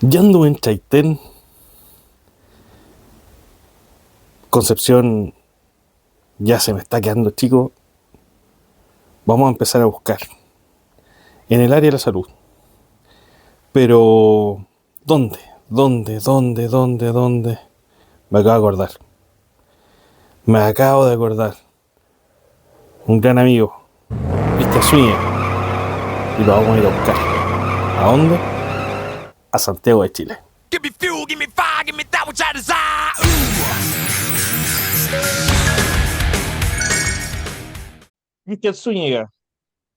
Ya anduve en Chaitén, Concepción ya se me está quedando chico. Vamos a empezar a buscar en el área de la salud. Pero, ¿dónde? ¿Dónde? Me acabo de acordar. Me acabo de acordar. Un gran amigo, Cristian Zúñiga. Y lo vamos a ir a buscar. ¿A dónde? A Santiago de Chile. Give me fuel, give me fire, give me that which I desire. Ooh. Cristian Zúñiga,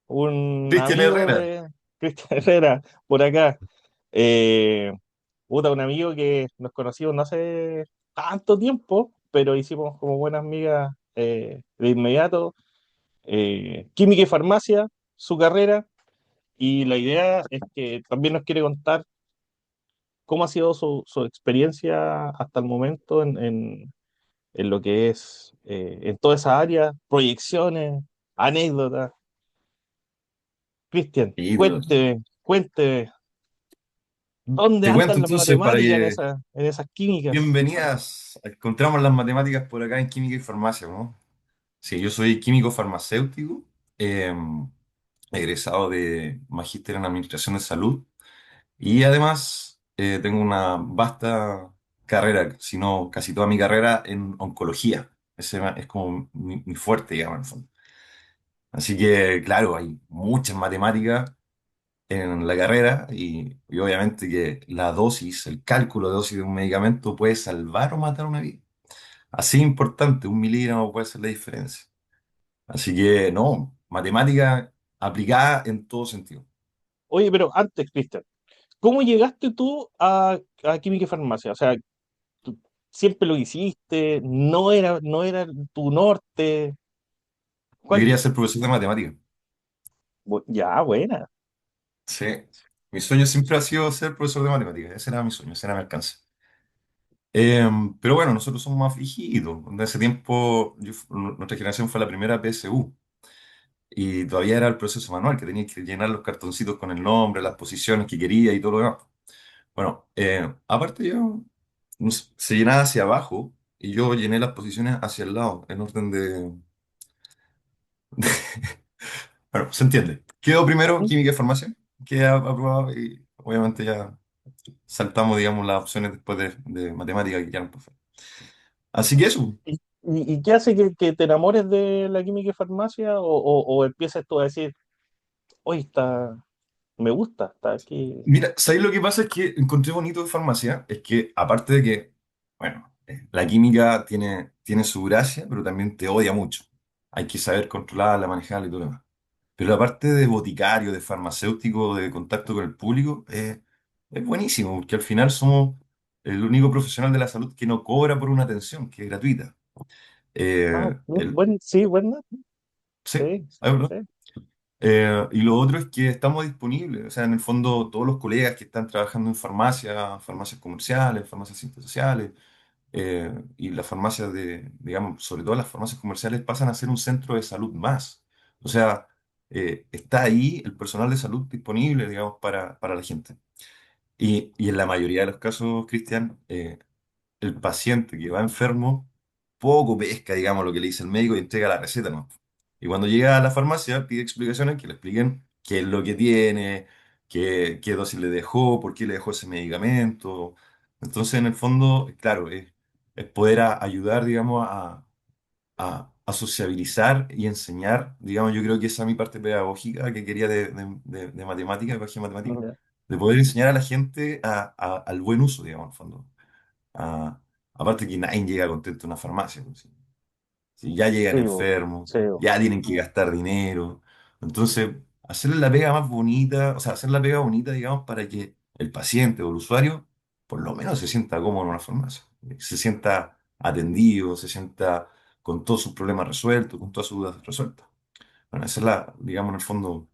un Cristian amigo Herrera. de Cristian Herrera, por acá. Eh, Puta, un amigo que nos conocimos no hace tanto tiempo, pero hicimos como buenas amigas de inmediato. Química y farmacia, su carrera, y la idea es que también nos quiere contar cómo ha sido su experiencia hasta el momento en lo que es, en toda esa área, proyecciones, anécdotas. Cristian, Y cuénteme, ¿dónde te cuento andan las entonces para matemáticas que en esas químicas? bienvenidas. Encontramos las matemáticas por acá en química y farmacia, ¿no? Sí, yo soy químico farmacéutico, eh, egresado de magíster en administración de salud y además tengo una vasta carrera, si no casi toda mi carrera en oncología. Ese es como mi fuerte, digamos, en el fondo. Así que, claro, hay muchas matemáticas en la carrera y obviamente que la dosis, el cálculo de dosis de un medicamento puede salvar o matar una vida. Así importante, 1 miligramo puede ser la diferencia. Así que no, matemática aplicada en todo sentido. Oye, pero antes, Cristian, ¿cómo llegaste tú a química y farmacia? O sea, ¿tú siempre lo hiciste? ¿No era tu norte? Yo ¿Cuál? quería ser profesor de matemática. Ya, buena. Sí, mi sueño siempre ha sido ser profesor de matemática. Ese era mi sueño, ese era mi alcance. Pero bueno, nosotros somos más viejitos. En ese tiempo, nuestra generación fue la primera PSU. Y todavía era el proceso manual, que tenía que llenar los cartoncitos con el nombre, las posiciones que quería y todo lo demás. Bueno, aparte yo, se llenaba hacia abajo y yo llené las posiciones hacia el lado, en orden de... Bueno, se entiende. Quedó primero ¿Mm? química y farmacia, que aprobado y obviamente ya saltamos, digamos, las opciones después de matemática que ya no pasó. Así que eso. ¿Y qué hace que te enamores de la química y farmacia? ¿O empiezas tú a decir, oye, me gusta, está aquí? Mira, ¿sabes lo que pasa? Es que encontré bonito de farmacia, es que aparte de que, bueno, la química tiene su gracia, pero también te odia mucho. Hay que saber controlarla, manejarla y todo lo demás. Pero la parte de boticario, de farmacéutico, de contacto con el público, es buenísimo, porque al final somos el único profesional de la salud que no cobra por una atención, que es gratuita. Ah, El, sí, bueno, sí, sí, es verdad. sí. Y lo otro es que estamos disponibles, o sea, en el fondo todos los colegas que están trabajando en farmacia, farmacias comerciales, farmacias ciencias sociales, y las farmacias digamos, sobre todo las farmacias comerciales pasan a ser un centro de salud más. O sea, está ahí el personal de salud disponible, digamos, para la gente. Y en la mayoría de los casos, Cristian, el paciente que va enfermo poco pesca, digamos, lo que le dice el médico y entrega la receta, ¿no? Y cuando llega a la farmacia pide explicaciones que le expliquen qué es lo que tiene, qué dosis le dejó, por qué le dejó ese medicamento. Entonces, en el fondo, claro, es poder ayudar, digamos, a sociabilizar y enseñar, digamos, yo creo que esa es mi parte pedagógica que quería de matemática, de pedagogía matemática, Ya. de poder enseñar a la gente al buen uso, digamos, en el fondo. Ah, aparte que nadie llega contento a una farmacia, pues, si ya llegan Sí, bo, enfermos, sí, bo. ya tienen que gastar dinero. Entonces, hacerle la pega más bonita, o sea, hacer la pega bonita, digamos, para que el paciente o el usuario por lo menos se sienta cómodo en una farmacia, se sienta atendido, se sienta con todos sus problemas resueltos, con todas sus dudas resueltas. Bueno, hacerla, digamos, en el fondo,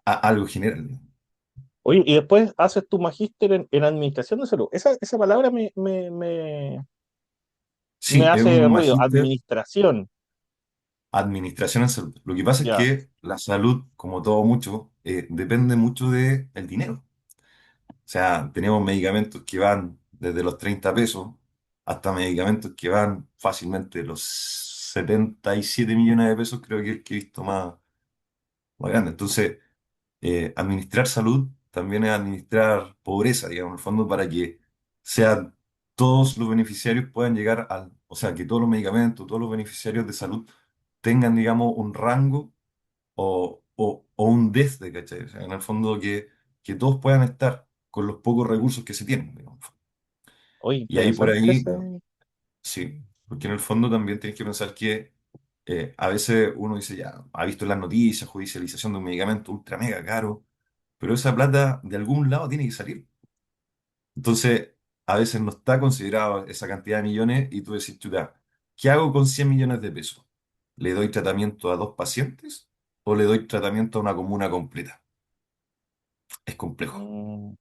algo general. Oye, y después haces tu magíster en administración de salud. Esa palabra me Sí, es hace un ruido. magíster. Administración. Administración en salud. Lo que pasa es Ya. que la salud, como todo mucho, depende mucho del dinero. sea, tenemos medicamentos que van desde los 30 pesos hasta medicamentos que van fácilmente los 77 millones de pesos, creo que es el que he visto más grande. Entonces, administrar salud también es administrar pobreza, digamos, en el fondo, para que sean todos los beneficiarios puedan llegar al, o sea, que todos los medicamentos, todos los beneficiarios de salud tengan, digamos, un rango o un desde, ¿cachai? O sea, en el fondo que todos puedan estar con los pocos recursos que se tienen, digamos. Oye, Y ahí por interesante ahí, ese. sí, porque en el fondo también tienes que pensar que a veces uno dice, ya, ha visto en las noticias, judicialización de un medicamento ultra mega caro, pero esa plata de algún lado tiene que salir. Entonces, a veces no está considerado esa cantidad de millones y tú decís, chuta, ¿qué hago con 100 millones de pesos? ¿Le doy tratamiento a dos pacientes o le doy tratamiento a una comuna completa? Es complejo. Mm,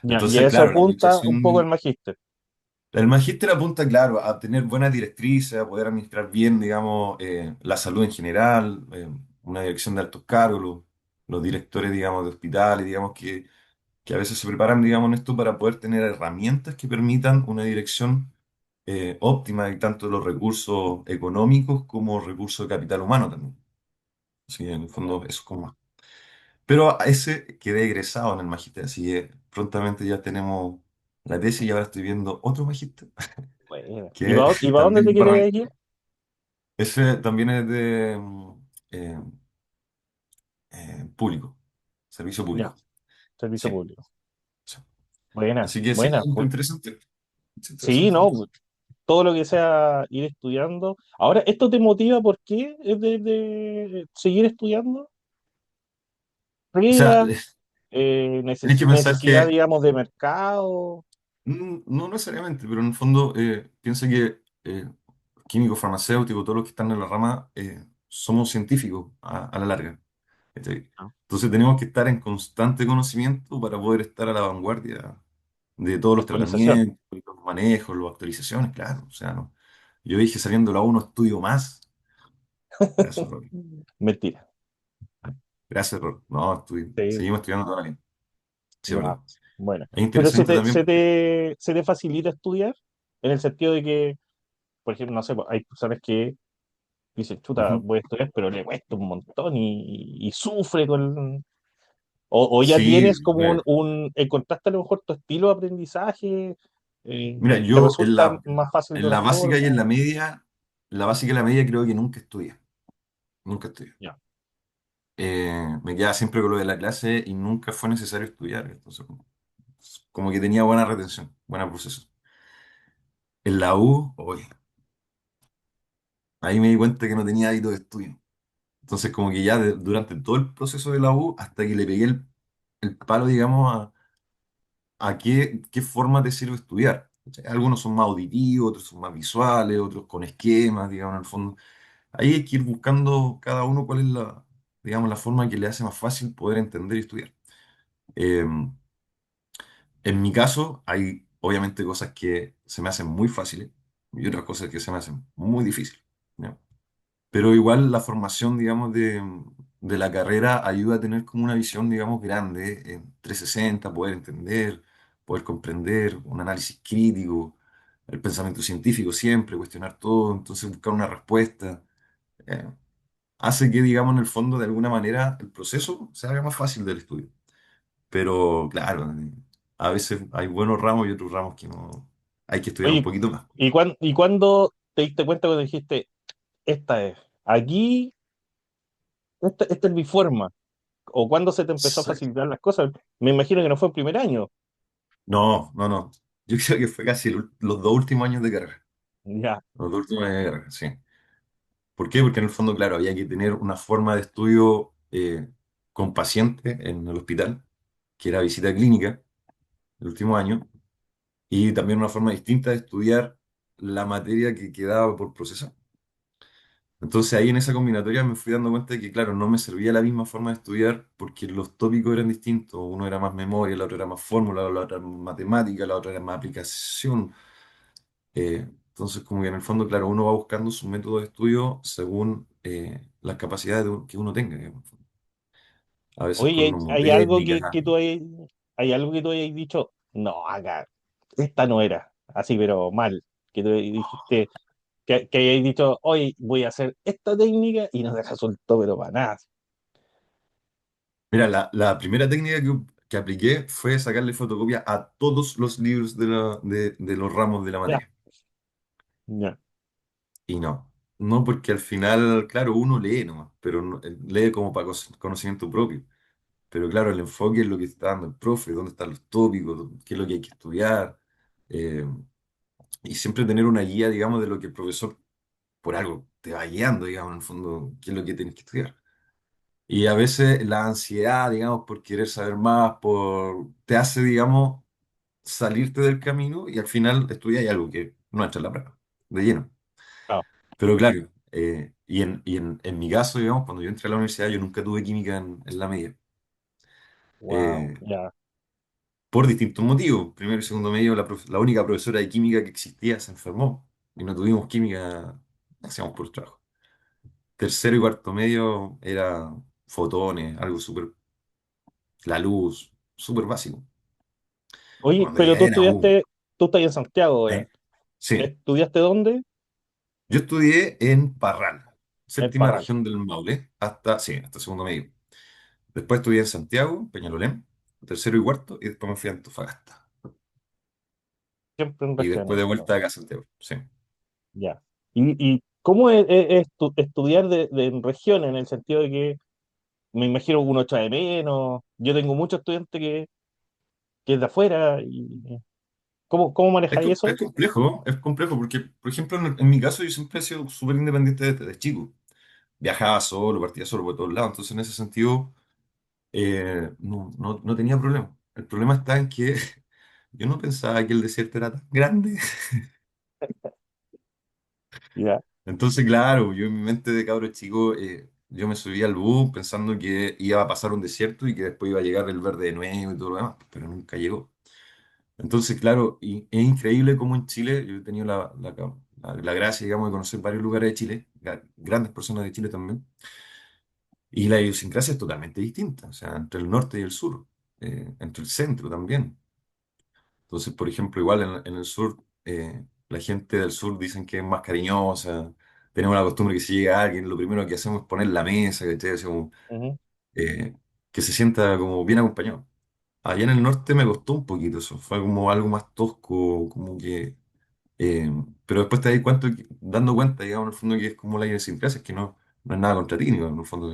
ya, y a Entonces, eso claro, la apunta un poco el administración, magíster. el magíster apunta, claro, a tener buenas directrices, a poder administrar bien, digamos, la salud en general, una dirección de altos cargos, los directores, digamos, de hospitales, digamos, que a veces se preparan, digamos, en esto para poder tener herramientas que permitan una dirección óptima y tanto de los recursos económicos como recursos de capital humano también. Así que en el Ya, fondo eso es como... Pero a ese quedé egresado en el magíster, así que prontamente ya tenemos la tesis y ahora estoy viendo otro magíster, bueno. que Y para dónde te también para... quieres ir? Ese también es de eh, público, servicio Ya, público. servicio Sí, público. sí. Buena, Así que sí, buena. interesante. Es Sí, interesante. no, todo lo que sea ir estudiando. Ahora, ¿esto te motiva por qué de seguir estudiando? O sea, ¿Pega? tienes que pensar Necesidad, que digamos, de mercado? no necesariamente, pero en el fondo piensa que químicos, farmacéuticos, todos los que están en la rama, somos científicos a la larga. ¿Cachai? Ah, Entonces tenemos que estar en constante conocimiento para poder estar a la vanguardia de todos los actualización. tratamientos, los manejos, las actualizaciones, claro. O sea, no. Yo dije saliendo de la U no estudio más. Gracias, error. Mentira. Gracias, error. No, Sí, seguimos estudiando todavía. Sí, es ya, verdad. bueno. Es Pero interesante también porque... se te facilita estudiar en el sentido de que, por ejemplo, no sé, pues, hay personas que dicen, chuta, Ujú. voy a estudiar, pero le cuesta un montón y sufre con... o ya Sí, tienes como encontraste a lo mejor tu estilo de aprendizaje, mira, te yo resulta más fácil de en una la básica y forma. en la media, la básica y la media creo que nunca estudié, nunca estudié. Ya. Me quedaba siempre con lo de la clase y nunca fue necesario estudiar. Entonces, como que tenía buena retención, buen proceso. En la U, oye, ahí me di cuenta que no tenía hábito de estudio. Entonces, como que ya durante todo el proceso de la U, hasta que le pegué el palo, digamos, a qué forma te sirve estudiar. ¿Cachai? Algunos son más auditivos, otros son más visuales, otros con esquemas, digamos, en el fondo. Ahí hay que ir buscando cada uno cuál es digamos, la forma que le hace más fácil poder entender y estudiar. Eh, en mi caso, hay obviamente cosas que se me hacen muy fáciles y otras cosas que se me hacen muy difíciles. ¿Ya? Pero igual la formación, digamos, de la carrera ayuda a tener como una visión, digamos, grande, en 360, poder entender, poder comprender, un análisis crítico, el pensamiento científico siempre, cuestionar todo, entonces buscar una respuesta. eh, Hace que, digamos, en el fondo, de alguna manera, el proceso se haga más fácil del estudio. Pero, claro, a veces hay buenos ramos y otros ramos que no, hay que estudiar un Oye, poquito más. y cuándo te diste cuenta cuando dijiste, esta es, aquí, esta es mi forma? ¿O cuándo se te empezó a Sí. facilitar las cosas? Me imagino que no fue el primer año. No, no, no. Yo creo que fue casi los dos últimos años de carrera. Ya. Los dos últimos años de carrera, sí. ¿Por qué? Porque en el fondo, claro, había que tener una forma de estudio con paciente en el hospital, que era visita clínica, el último año, y también una forma distinta de estudiar la materia que quedaba por procesar. Entonces ahí en esa combinatoria me fui dando cuenta de que, claro, no me servía la misma forma de estudiar porque los tópicos eran distintos. Uno era más memoria, la otra era más fórmula, la otra era más matemática, la otra era más aplicación. Entonces, como que en el fondo, claro, uno va buscando su método de estudio según las capacidades que uno tenga, digamos. A veces con Oye, uno hay algo técnica. que tú hay. hay algo que tú hayas dicho, no, acá, esta no era, así, pero mal, que tú dijiste, que hayas dicho, hoy voy a hacer esta técnica y no te resultó, pero para nada. Mira, la primera técnica que apliqué fue sacarle fotocopia a todos los libros de los ramos de la Ya, materia. ya, Y no porque al final, claro, uno lee nomás, pero lee como para conocimiento propio. Pero claro, el enfoque es lo que está dando el profe, dónde están los tópicos, qué es lo que hay que estudiar. eh, y siempre tener una guía, digamos, de lo que el profesor por algo te va guiando, digamos, en el fondo, qué es lo que tienes que estudiar. Y a veces la ansiedad, digamos, por querer saber más, te hace, digamos, salirte del camino y al final estudias algo que no entra en la prueba, de lleno. claro, Pero claro, en mi caso, digamos, cuando yo entré a la universidad, yo nunca tuve química en la media, wow, eh, ya, por distintos motivos. Primero y segundo medio, la única profesora de química que existía se enfermó y no tuvimos química, hacíamos por trabajo. Tercero y cuarto medio era fotones, algo súper, la luz, súper básico. oye, Cuando pero llegué era U. tú estás en Santiago ahora. ¿Eh? Sí, ¿Estudiaste dónde? yo estudié en Parral, En séptima Parral. región del Maule, hasta segundo medio. Después estudié en Santiago, Peñalolén, tercero y cuarto, y después me fui a Antofagasta. Siempre en Y después regiones, de entonces. vuelta acá a Santiago, sí. Ya. ¿Y cómo es estudiar en regiones, en el sentido de que me imagino que uno echa de menos? Yo tengo muchos estudiantes que es de afuera. ¿Cómo manejáis eso? Es complejo porque, por ejemplo, en mi caso yo siempre he sido súper independiente desde chico. Viajaba solo, partía solo por todos lados, entonces en ese sentido no tenía problema. El problema está en que yo no pensaba que el desierto era tan grande. Ya. Entonces, claro, yo en mi mente de cabro chico, yo me subía al bus pensando que iba a pasar un desierto y que después iba a llegar el verde de nuevo y todo lo demás, pero nunca llegó. Entonces, claro, y es increíble cómo en Chile, yo he tenido la gracia, digamos, de conocer varios lugares de Chile, grandes personas de Chile también, y la idiosincrasia es totalmente distinta, o sea, entre el norte y el sur, entre el centro también. Entonces, por ejemplo, igual en el sur, la gente del sur dicen que es más cariñosa, tenemos la costumbre que si llega alguien, lo primero que hacemos es poner la mesa, ¿cachai? Así como, Ujú. que se sienta como bien acompañado. Allá en el norte me costó un poquito eso, fue como algo más tosco, como que... eh, pero después te das cuenta, dando cuenta, digamos, en el fondo que es como la idiosincrasia, es que no es nada contra ti, en el fondo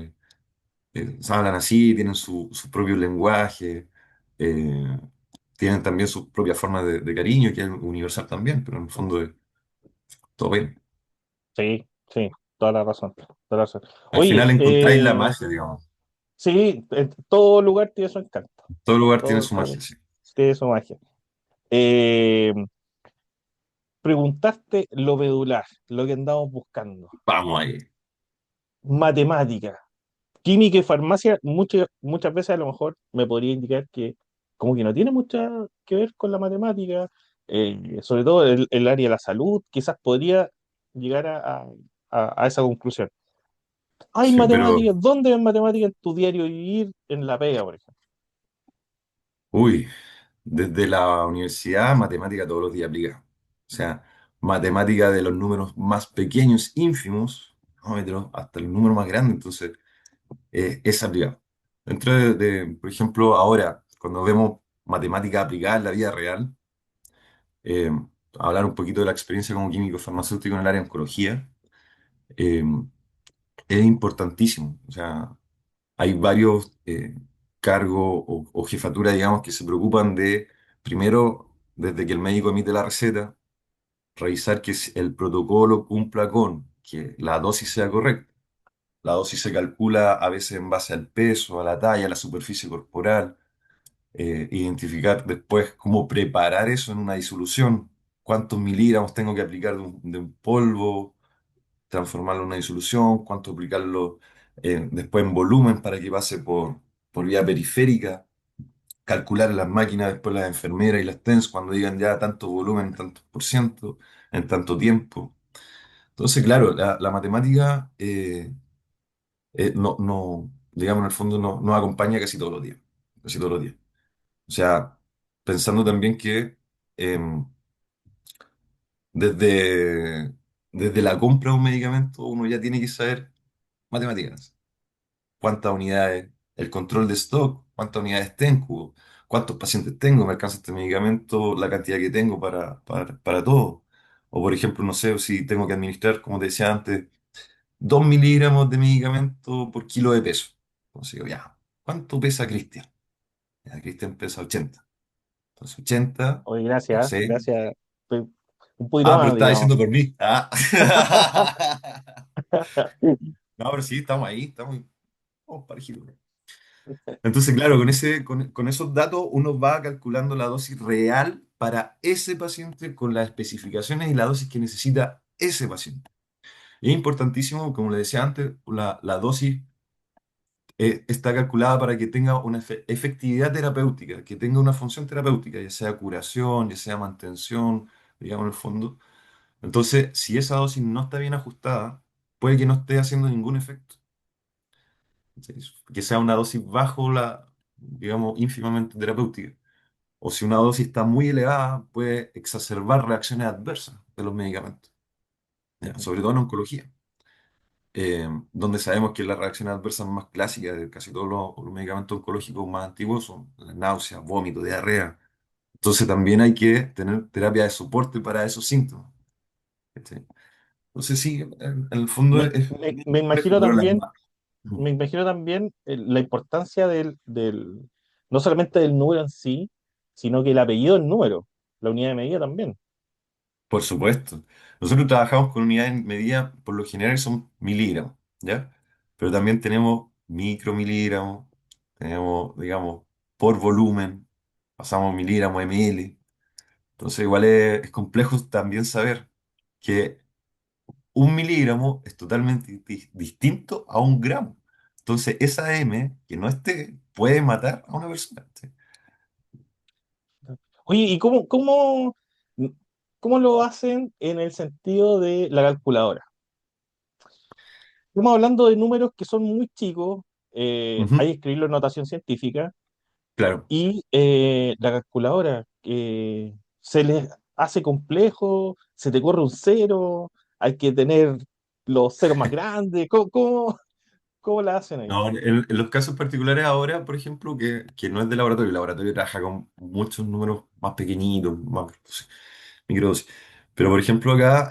se hablan así, tienen su propio lenguaje, eh, tienen también sus propias formas de cariño, que es universal también, pero en el fondo es todo bien. Sí, sí, toda la razón. Toda la razón. Al final Oye, encontráis la magia, digamos. sí, en todo lugar tiene su encanto. Todo lugar tiene Todo, su todo magia, sí. tiene su magia. Eh, Preguntaste lo medular, lo que andamos buscando. Vamos ahí. Matemática. Química y farmacia, muchas veces a lo mejor me podría indicar que como que no tiene mucho que ver con la matemática, sobre todo el área de la salud, quizás podría llegar a esa conclusión. ¿Hay Sí, pero, matemáticas? ¿Dónde ven matemáticas en tu diario vivir? En la pega, por ejemplo. uy, desde la universidad, matemática todos los días aplica. O sea, matemática de los números más pequeños, ínfimos, vamos a meterlos hasta el número más grande, entonces es aplicado. Dentro por ejemplo, ahora, cuando vemos matemática aplicada en la vida real, eh, hablar un poquito de la experiencia como químico farmacéutico en el área de oncología, eh, es importantísimo. O sea, hay varios cargos o jefaturas, digamos, que se preocupan de, primero, desde que el médico emite la receta, revisar que el protocolo cumpla con que la dosis sea correcta. La dosis se calcula a veces en base al peso, a la talla, a la superficie corporal. Identificar después cómo preparar eso en una disolución, cuántos miligramos tengo que aplicar de un polvo, transformarlo en una disolución, cuánto aplicarlo después en volumen para que pase por vía periférica, calcular en las máquinas después las enfermeras y las TENS cuando digan ya tanto volumen, tanto por ciento, en tanto tiempo. Entonces, claro, la matemática no, digamos, en el fondo nos acompaña casi todos los días, casi todos los días. O sea, pensando también que em, desde, desde la compra de un medicamento uno ya tiene que saber matemáticas. ¿Cuántas unidades? El control de stock, cuántas unidades tengo, cuántos pacientes tengo, me alcanza este medicamento, la cantidad que tengo para todo. O por ejemplo, no sé si tengo que administrar, como te decía antes, 2 miligramos de medicamento por kilo de peso. Entonces digo, ya, ¿cuánto pesa Cristian? Ya, Cristian pesa 80. Entonces 80, Oye, no gracias, sé. gracias. Estoy un poquito Ah, pero más, estaba digamos. diciendo por mí. Ah. No, pero sí, estamos ahí, estamos parejitos. Entonces, claro, con esos datos uno va calculando la dosis real para ese paciente con las especificaciones y la dosis que necesita ese paciente. Y es importantísimo, como le decía antes, la dosis está calculada para que tenga una efectividad terapéutica, que tenga una función terapéutica, ya sea curación, ya sea mantención, digamos en el fondo. Entonces, si esa dosis no está bien ajustada, puede que no esté haciendo ningún efecto. ¿Sí? Que sea una dosis bajo la, digamos, ínfimamente terapéutica. O si una dosis está muy elevada, puede exacerbar reacciones adversas de los medicamentos, ¿ya? Sobre todo en oncología, donde sabemos que las reacciones adversas más clásicas de casi todos los medicamentos oncológicos más antiguos son la náusea, vómito, diarrea. Entonces también hay que tener terapia de soporte para esos síntomas. ¿Cachai? Entonces sí, en el fondo Me, es me, bien me complejo, imagino pero también, me imagino también la importancia no solamente del número en sí, sino que el apellido del número, la unidad de medida también. por supuesto. Nosotros trabajamos con unidades de medida, por lo general son miligramos, ¿ya? Pero también tenemos micromiligramos, tenemos, digamos, por volumen, pasamos miligramos a ml. Entonces, igual es complejo también saber que un miligramo es totalmente distinto a un gramo. Entonces, esa M que no esté puede matar a una persona. ¿Sí? Oye, ¿y cómo lo hacen en el sentido de la calculadora? Estamos hablando de números que son muy chicos, hay Ujú, que escribirlo en notación científica, claro. y la calculadora se les hace complejo, se te corre un cero, hay que tener los ceros más grandes. ¿Cómo la hacen ahí? No, en los casos particulares ahora, por ejemplo, que no es de laboratorio, el laboratorio trabaja con muchos números más pequeñitos, más microdosis. Pero, por ejemplo, acá,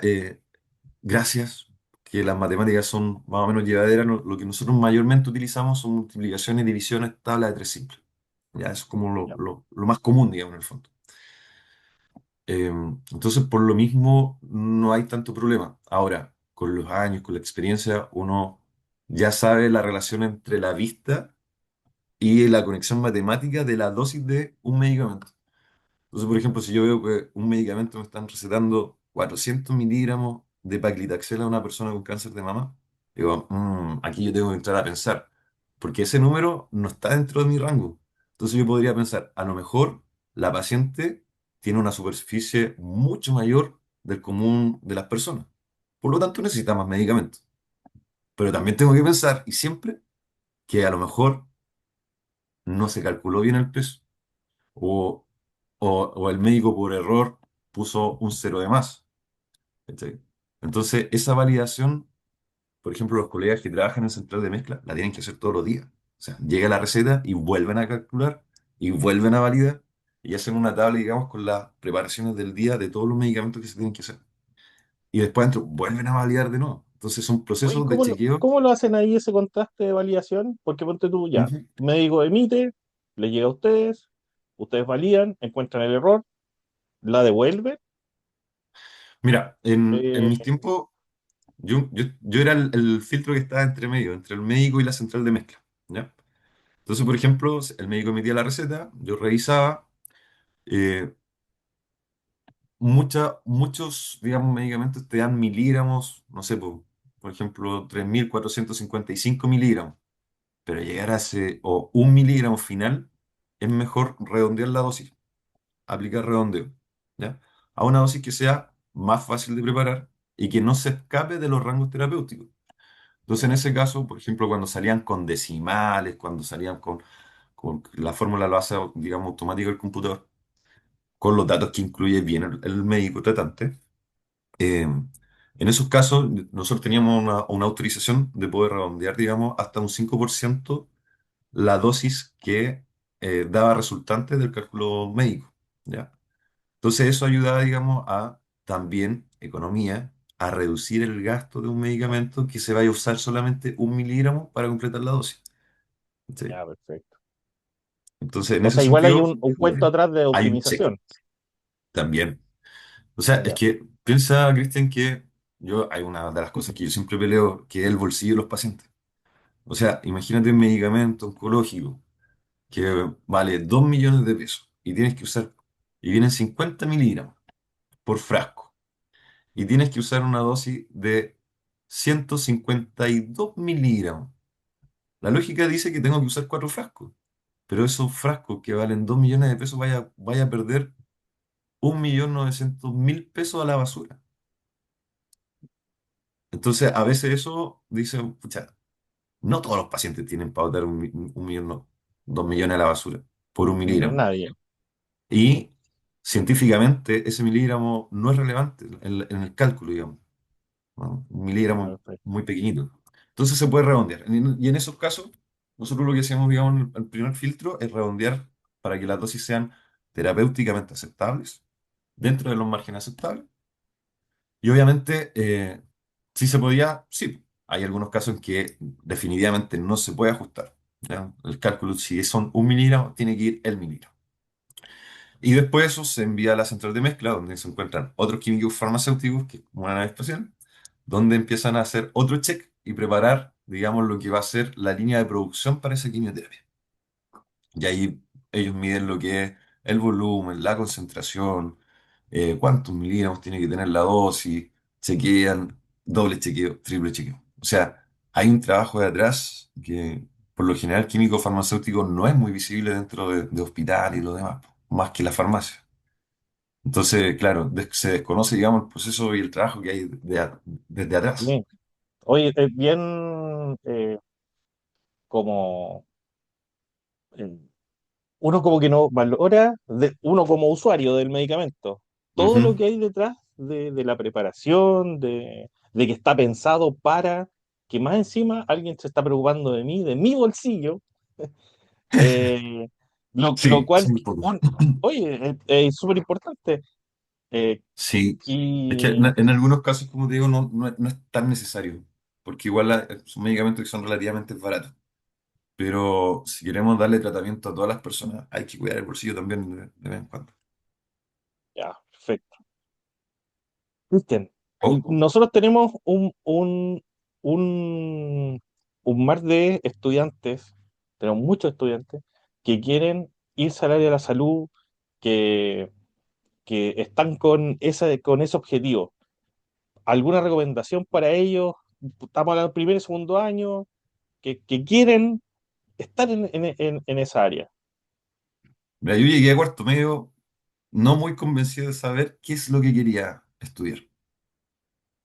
gracias que las matemáticas son más o menos llevaderas, lo que nosotros mayormente utilizamos son multiplicaciones, divisiones, tabla de tres simples. Ya, eso es como Ya. lo más común, digamos, en el fondo. Eh, entonces, por lo mismo, no hay tanto problema. Ahora, con los años, con la experiencia, uno ya sabe la relación entre la vista y la conexión matemática de la dosis de un medicamento. Entonces, por ejemplo, si yo veo que un medicamento me están recetando 400 miligramos de paclitaxel a una persona con cáncer de mama, digo, aquí yo tengo que entrar a pensar, porque ese número no está dentro de mi rango. Entonces yo podría pensar, a lo mejor la paciente tiene una superficie mucho mayor del común de las personas. Por lo tanto, necesita más medicamentos. Pero también tengo que pensar, y siempre, que a lo mejor no se calculó bien el peso o, o el médico por error puso un cero de más. ¿Cachai? Entonces, esa validación, por ejemplo, los colegas que trabajan en central de mezcla, la tienen que hacer todos los días. O sea, llega la receta y vuelven a calcular y vuelven a validar y hacen una tabla, digamos, con las preparaciones del día de todos los medicamentos que se tienen que hacer. Y después dentro vuelven a validar de nuevo. Entonces, son Oye, procesos de chequeo. cómo lo hacen ahí ese contraste de validación? Porque ponte tú ya, Ujú. médico emite, le llega a ustedes, ustedes validan, encuentran el error, la devuelven. Mira, en eh, mis tiempos, yo era el filtro que estaba entre medio, entre el médico y la central de mezcla. ¿Ya? Entonces, por ejemplo, el médico emitía la receta, yo revisaba, eh, muchos, digamos, medicamentos te dan miligramos, no sé, por ejemplo, 3.455 miligramos, pero llegar a ese, o 1 miligramo final, es mejor redondear la dosis, aplicar redondeo, ¿ya? A una dosis que sea más fácil de preparar y que no se escape de los rangos terapéuticos. Entonces, en ya, ese caso, por ejemplo, cuando salían con decimales, cuando salían la fórmula lo hace, digamos, automático el computador, con los datos que incluye bien el médico tratante. Eh, en esos casos, nosotros teníamos una autorización de poder redondear, digamos, hasta un 5% la dosis que daba resultante del cálculo médico, ¿ya? Entonces eso ayudaba, digamos, a también economía, a reducir el gasto de un medicamento que se vaya a usar solamente 1 miligramo para completar la dosis. ¿Sí? Ya, perfecto. Entonces, en O ese sea, igual hay sentido, un cuento atrás de hay un check optimización. también. O sea, es Ya, que piensa, Cristian, que hay una de las cosas que yo siempre peleo, que es el bolsillo de los pacientes. O sea, imagínate un medicamento oncológico que vale 2 millones de pesos y tienes que usar, y vienen 50 miligramos por frasco, y tienes que usar una dosis de 152 miligramos. La lógica dice que tengo que usar 4 frascos, pero esos frascos que valen 2 millones de pesos vaya a perder 1.900.000 pesos a la basura. Entonces, a veces eso dice, pucha, no todos los pacientes tienen para botar 1 millón, no, 2 millones a la basura por 1 miligramo. nadie. Y científicamente ese miligramo no es relevante en el cálculo, digamos, ¿no? Un Ya, miligramo perfecto. muy pequeñito. Entonces se puede redondear. Y en esos casos, nosotros lo que hacemos, digamos, el primer filtro es redondear para que las dosis sean terapéuticamente aceptables, dentro de los márgenes aceptables. Y obviamente, si se podía, sí. Hay algunos casos en que definitivamente no se puede ajustar, ¿ya? El cálculo, si son 1 miligramo, tiene que ir el miligramo. Y después eso se envía a la central de mezcla, donde se encuentran otros químicos farmacéuticos, que es como una nave espacial, donde empiezan a hacer otro check y preparar, digamos, lo que va a ser la línea de producción para esa quimioterapia. Y ahí ellos miden lo que es el volumen, la concentración, cuántos miligramos tiene que tener la dosis, chequean, doble chequeo, triple chequeo. O sea, hay un trabajo de atrás que por lo general químico farmacéutico no es muy visible dentro de hospital y lo demás, más que la farmacia. Entonces, claro, se desconoce, digamos, el proceso y el trabajo que hay desde atrás. Bien. Oye, bien como eh, uno como que no valora, uno como usuario del medicamento, todo lo Ujú. que hay detrás de la preparación, de que está pensado para que más encima alguien se está preocupando de mí, de mi bolsillo, eh, lo Sí, cual, sí, un poco. oye, es súper importante. eh, Sí, es que y en algunos casos, como te digo, no es tan necesario, porque igual son medicamentos que son relativamente baratos. Pero si queremos darle tratamiento a todas las personas, hay que cuidar el bolsillo también de vez en cuando. ya, perfecto. Cristian, Ojo. nosotros tenemos un, un mar de estudiantes, tenemos muchos estudiantes que quieren irse al área de la salud, que, que están con ese objetivo. ¿Alguna recomendación para ellos? Estamos en el primer y segundo año, que quieren estar en esa área. Mira, yo llegué a cuarto medio no muy convencido de saber qué es lo que quería estudiar.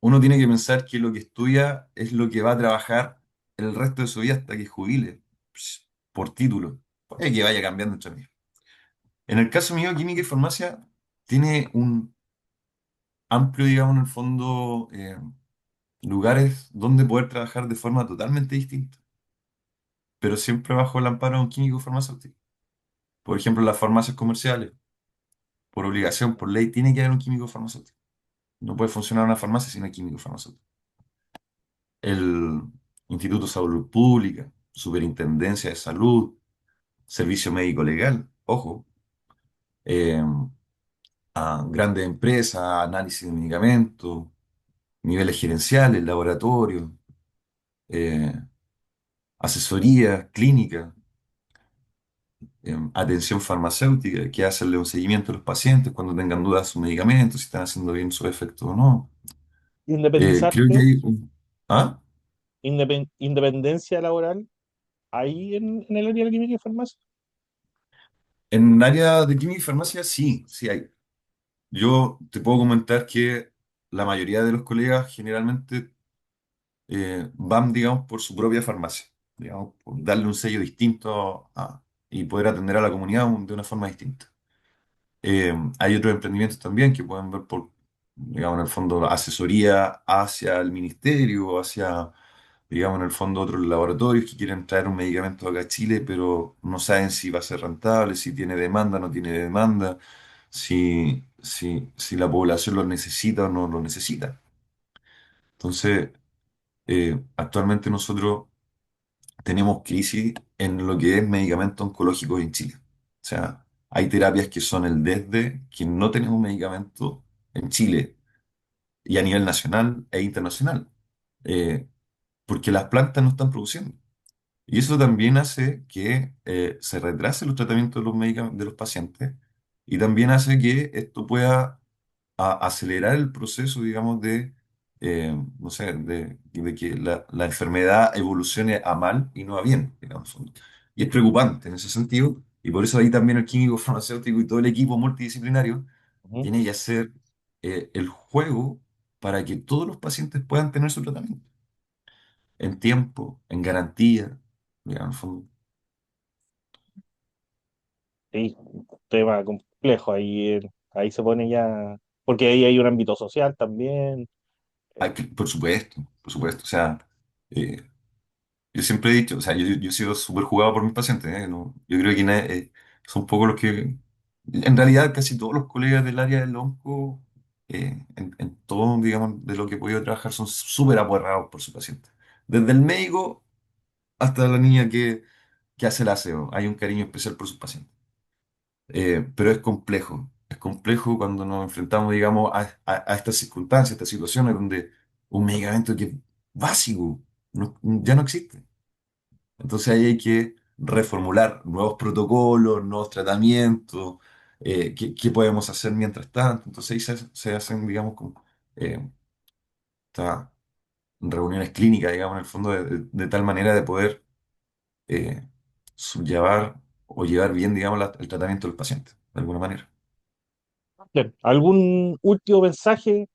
Uno tiene que pensar que lo que estudia es lo que va a trabajar el resto de su vida hasta que jubile, por título. Puede que vaya cambiando entre medio. En el caso mío, química y farmacia tiene un amplio, digamos, en el fondo, lugares donde poder trabajar de forma totalmente distinta, pero siempre bajo el amparo de un químico farmacéutico. Por ejemplo, las farmacias comerciales, por obligación, por ley, tiene que haber un químico farmacéutico. No puede funcionar una farmacia sin un químico farmacéutico. El Instituto de Salud Pública, Superintendencia de Salud, Servicio Médico Legal, ojo, eh, a grandes empresas, análisis de medicamentos, niveles gerenciales, laboratorios, eh, asesoría clínica, atención farmacéutica, que hacerle un seguimiento a los pacientes cuando tengan dudas de sus medicamentos, si están haciendo bien su efecto o no. Creo que Independizarte, hay ¿ah? independencia laboral, ahí en el área de la química y farmacia. En el área de química y farmacia sí, sí hay. Yo te puedo comentar que la mayoría de los colegas generalmente van, digamos, por su propia farmacia, digamos, por darle un sello distinto a. y poder atender a la comunidad de una forma distinta. Hay otros emprendimientos también que pueden ver por, digamos, en el fondo, asesoría hacia el ministerio, hacia, digamos, en el fondo, otros laboratorios que quieren traer un medicamento acá a Chile, pero no saben si va a ser rentable, si tiene demanda, no tiene demanda, si la población lo necesita o no lo necesita. Entonces, actualmente nosotros tenemos crisis en lo que es medicamentos oncológicos en Chile. O sea, hay terapias que son el desde que no tenemos medicamento en Chile y a nivel nacional e internacional, eh, porque las plantas no están produciendo. Y eso también hace que se retrase los tratamientos de los de los pacientes y también hace que esto pueda acelerar el proceso, digamos, no sé, de que la enfermedad evolucione a mal y no a bien, digamos. Y es preocupante en ese sentido, y por eso ahí también el químico farmacéutico y todo el equipo multidisciplinario Ujú. tiene que hacer el juego para que todos los pacientes puedan tener su tratamiento en tiempo, en garantía, digamos, en el fondo. Sí, un tema complejo ahí, ahí se pone ya, porque ahí hay un ámbito social también. Por supuesto, por supuesto. O sea, eh, yo siempre he dicho, o sea, yo he sido súper jugado por mis pacientes, ¿eh? Yo creo que son pocos los que, en realidad casi todos los colegas del área del onco, en todo, digamos, de lo que he podido trabajar, son súper aporreados por su paciente. Desde el médico hasta la niña que hace el aseo, hay un cariño especial por sus pacientes. Pero es complejo cuando nos enfrentamos, digamos, a estas circunstancias, estas situaciones donde un medicamento que es básico ya no existe. Entonces ahí hay que reformular nuevos protocolos, nuevos tratamientos, qué podemos hacer mientras tanto. Entonces ahí se hacen, digamos, como, estas reuniones clínicas, digamos, en el fondo, de tal manera de poder eh, llevar o llevar bien, digamos, el tratamiento del paciente, de alguna manera. Bien, ¿algún último mensaje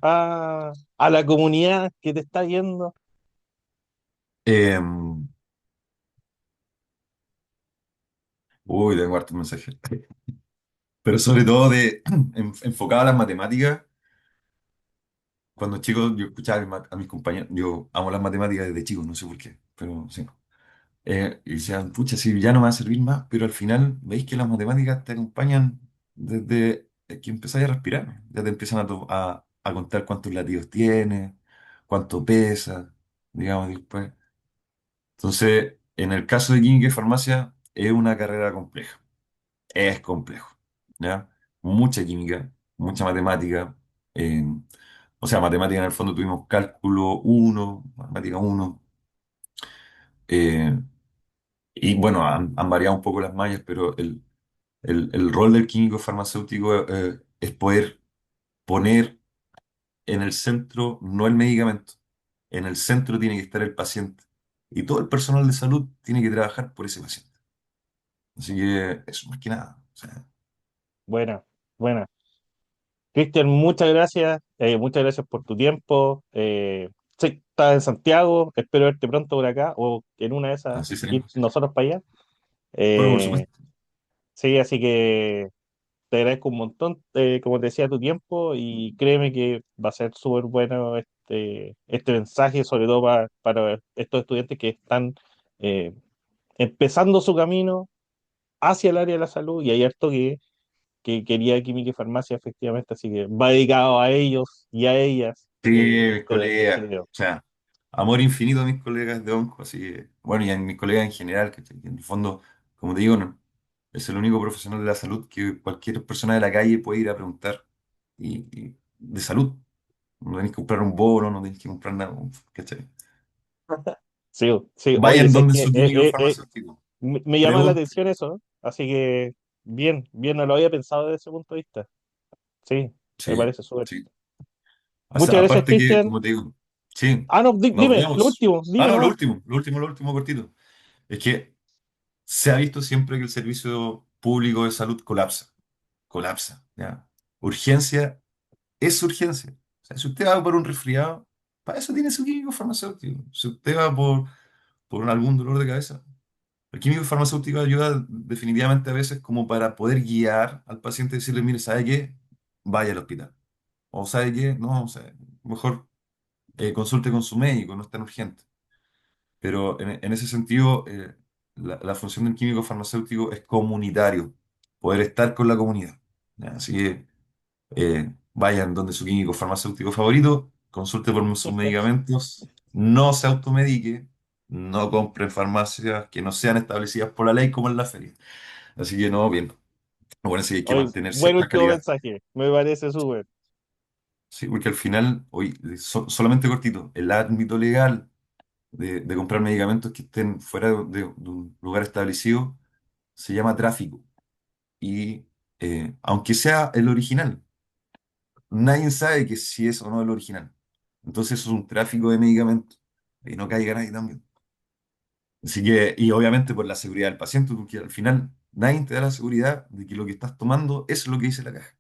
a la comunidad que te está viendo? Em, Uy, tengo hartos mensajes. Pero sobre todo enfocado a las matemáticas. Cuando chico yo escuchaba a mis compañeros, yo amo las matemáticas desde chico, no sé por qué, pero sí. Y decían, pucha, si ya no me va a servir más, pero al final veis que las matemáticas te acompañan desde que empezáis a respirar. Ya te empiezan a contar cuántos latidos tienes, cuánto pesa, digamos, después. Entonces, en el caso de química y farmacia, es una carrera compleja. Es complejo, ¿ya? Mucha química, mucha matemática. eh, o sea, matemática en el fondo tuvimos cálculo uno matemática uno eh, y bueno, han variado un poco las mallas, pero el rol del químico farmacéutico es poder poner en el centro no el medicamento, en el centro tiene que estar el paciente. Y todo el personal de salud tiene que trabajar por ese paciente. Así que eso más que nada. O sea, Buena, buena. Cristian, muchas gracias por tu tiempo. Sí, estás en Santiago, espero verte pronto por acá o en una de esas así ir seremos. nosotros para allá. Bueno, por Eh, supuesto. sí, así que te agradezco un montón, como te decía, tu tiempo y créeme que va a ser súper bueno este mensaje, sobre todo para estos estudiantes que están eh, empezando su camino hacia el área de la salud y hay harto que quería química y farmacia, efectivamente, así que va dedicado a ellos y a ellas Sí, mis este colegas, video. o sea, amor infinito a mis colegas de onco, así que, bueno, y a mis colegas en general, que en el fondo, como te digo, no, es el único profesional de la salud que cualquier persona de la calle puede ir a preguntar de salud. No tenés que comprar un bono, no tenés que comprar nada, ¿cachai? Sí, sí, oye, Vayan sé donde que su químico farmacéutico. me llama la Pregunten. atención eso, así que bien, bien, no lo había pensado desde ese punto de vista. Sí, me Sí, parece súper. sí. O sea, Muchas gracias, aparte que, Cristian. como te digo, sí, Ah, no, nos dime, lo vemos. último, Ah, dime no, nomás. lo último cortito. Es que se ha visto siempre que el servicio público de salud colapsa, ¿ya? Urgencia es urgencia. O sea, si usted va por un resfriado, para eso tiene su químico farmacéutico. Si usted va por algún dolor de cabeza, El químico farmacéutico ayuda definitivamente a veces como para poder guiar al paciente y decirle, mire, ¿sabe qué? Vaya al hospital. O ¿sabe qué? No, o sea, mejor consulte con su médico, no es tan urgente. Pero en ese sentido, la función del químico farmacéutico es comunitario, poder estar con la comunidad. ¿Ya? Así que vayan donde su químico farmacéutico favorito, consulte por sus medicamentos, no se automedique, no compre en farmacias que no sean establecidas por la ley como en la feria. Así que no, bien. Bueno, sí hay que Hoy, mantener buen cierta último calidad. mensaje, me parece súper. Sí, porque al final, hoy, solamente cortito, el ámbito legal de comprar medicamentos que estén fuera de un lugar establecido se llama tráfico. Y aunque sea el original, nadie sabe que si es o no el original. Entonces eso es un tráfico de medicamentos. Y no caiga nadie también. Así que, y obviamente por la seguridad del paciente, porque al final nadie te da la seguridad de que lo que estás tomando es lo que dice la caja.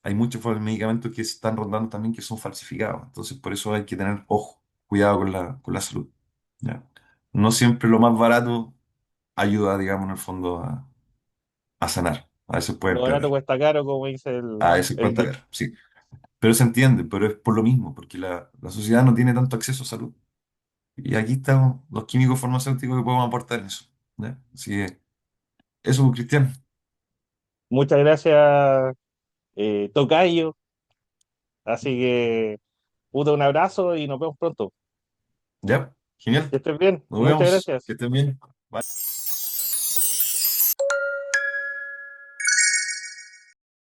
Hay muchos medicamentos que se están rondando también que son falsificados. Entonces por eso hay que tener ojo, cuidado con la salud. ¿Ya? No siempre lo más barato ayuda, digamos, en el fondo a sanar. A veces puede Lo barato empeorar. cuesta caro, como dice A veces el cuesta dicho. caro, sí. Pero se entiende, pero es por lo mismo, porque la sociedad no tiene tanto acceso a salud. Y aquí están los químicos farmacéuticos que podemos aportar en eso. ¿Ya? Así que eso, pues, Cristian. Muchas gracias, Tocayo. Así que, puta, un abrazo y nos vemos pronto. ¿Ya? Genial. Que estés bien. Nos Muchas vemos. Que gracias. estén bien. Bye.